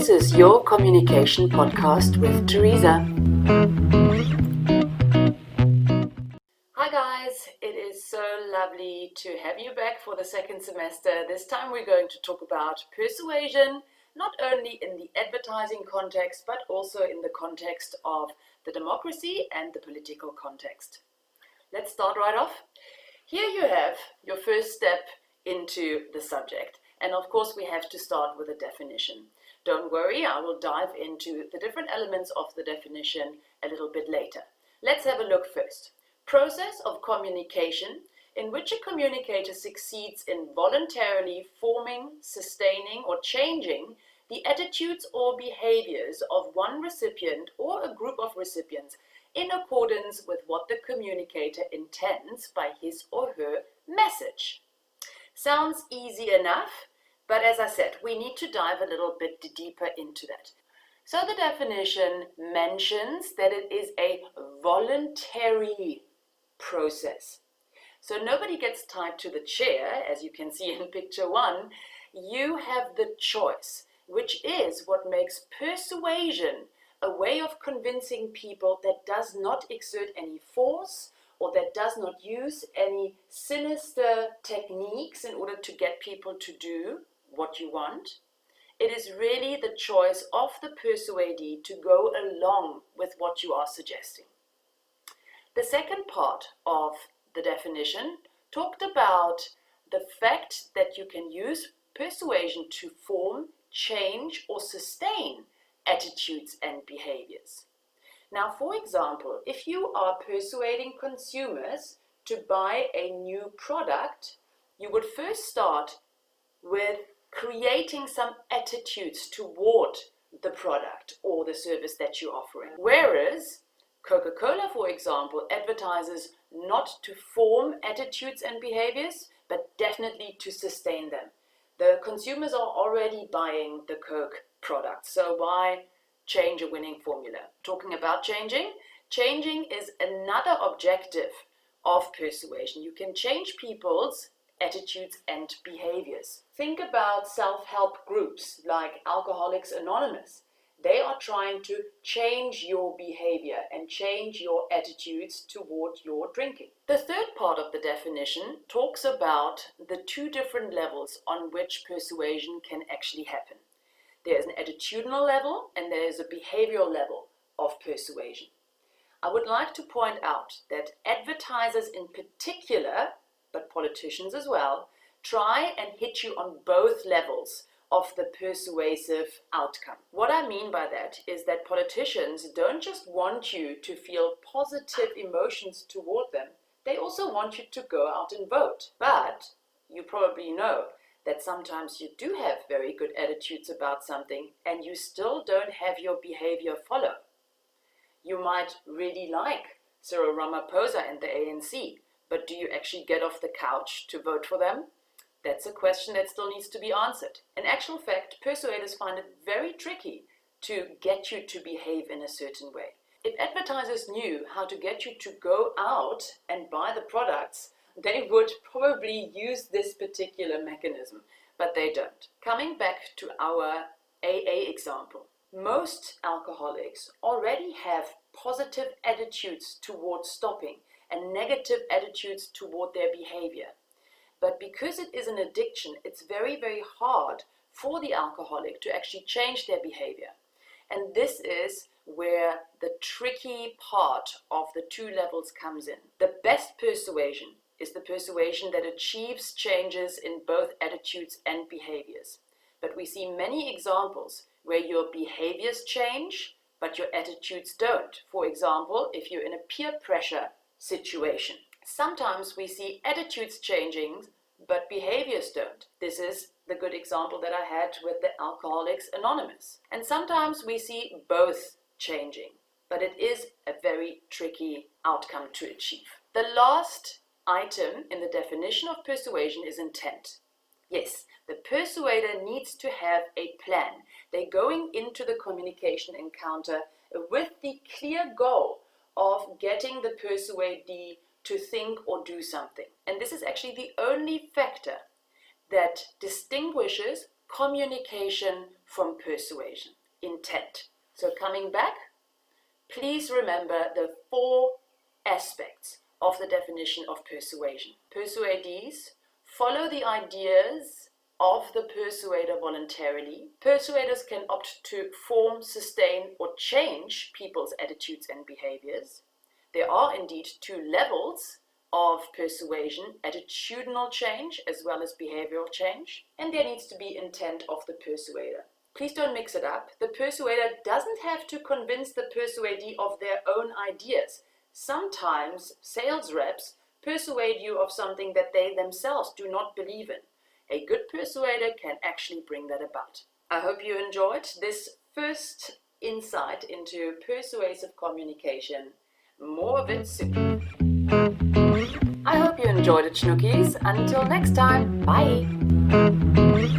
This is your communication podcast with Teresa. Hi guys, it is so lovely to have you back for the second semester. This time we're going to talk about persuasion, not only in the advertising context, but also in the context of the democracy and the political context. Let's start right off. Here you have your first step into the subject. And of course, we have to start with a definition. Don't worry, I will dive into the different elements of the definition a little bit later. Let's have a look first. Process of communication in which a communicator succeeds in voluntarily forming, sustaining, or changing the attitudes or behaviors of one recipient or a group of recipients in accordance with what the communicator intends by his or her message. Sounds easy enough, but as I said, we need to dive a little bit deeper into that. So the definition mentions that it is a voluntary process. So nobody gets tied to the chair, as you can see in picture 1. You have the choice, which is what makes persuasion a way of convincing people that does not exert any force or that does not use any sinister techniques in order to get people to do what you want. It is really the choice of the persuadee to go along with what you are suggesting. The second part of the definition talked about the fact that you can use persuasion to form, change, or sustain attitudes and behaviors. Now, for example, if you are persuading consumers to buy a new product, you would first start with creating some attitudes toward the product or the service that you're offering. Whereas Coca-Cola, for example, advertises not to form attitudes and behaviors, but definitely to sustain them. The consumers are already buying the Coke product, so why change a winning formula? Talking about changing is another objective of persuasion. You can change people's attitudes and behaviors. Think about self-help groups like Alcoholics Anonymous. They are trying to change your behavior and change your attitudes toward your drinking. The third part of the definition talks about the two different levels on which persuasion can actually happen. There is an attitudinal level and there is a behavioral level of persuasion. I would like to point out that advertisers in particular, but politicians as well, try and hit you on both levels of the persuasive outcome. What I mean by that is that politicians don't just want you to feel positive emotions toward them, they also want you to go out and vote. But you probably know that sometimes you do have very good attitudes about something and you still don't have your behavior follow. You might really like Cyril Ramaphosa and the ANC, but do you actually get off the couch to vote for them? That's a question that still needs to be answered. In actual fact, persuaders find it very tricky to get you to behave in a certain way. If advertisers knew how to get you to go out and buy the products, they would probably use this particular mechanism, but they don't. Coming back to our AA example, most alcoholics already have positive attitudes towards stopping and negative attitudes toward their behavior. But because it is an addiction, it's very, very hard for the alcoholic to actually change their behavior. And this is where the tricky part of the two levels comes in. The best persuasion is the persuasion that achieves changes in both attitudes and behaviors. But we see many examples where your behaviors change, but your attitudes don't. For example, if you're in a peer pressure situation. Sometimes we see attitudes changing, but behaviors don't. This is the good example that I had with the Alcoholics Anonymous. And sometimes we see both changing, but it is a very tricky outcome to achieve. The last item in the definition of persuasion is intent. Yes, the persuader needs to have a plan. They're going into the communication encounter with the clear goal of getting the persuadee to think or do something. And this is actually the only factor that distinguishes communication from persuasion, intent. So coming back, please remember the 4 aspects of the definition of persuasion. Persuadees follow the ideas of the persuader voluntarily. Persuaders can opt to form, sustain, or change people's attitudes and behaviors. There are indeed 2 levels of persuasion, attitudinal change as well as behavioral change, and there needs to be intent of the persuader. Please don't mix it up. The persuader doesn't have to convince the persuadee of their own ideas. Sometimes sales reps persuade you of something that they themselves do not believe in. A good persuader can actually bring that about. I hope you enjoyed this first insight into persuasive communication. More of it soon. I hope you enjoyed it, Schnookies. Until next time, bye!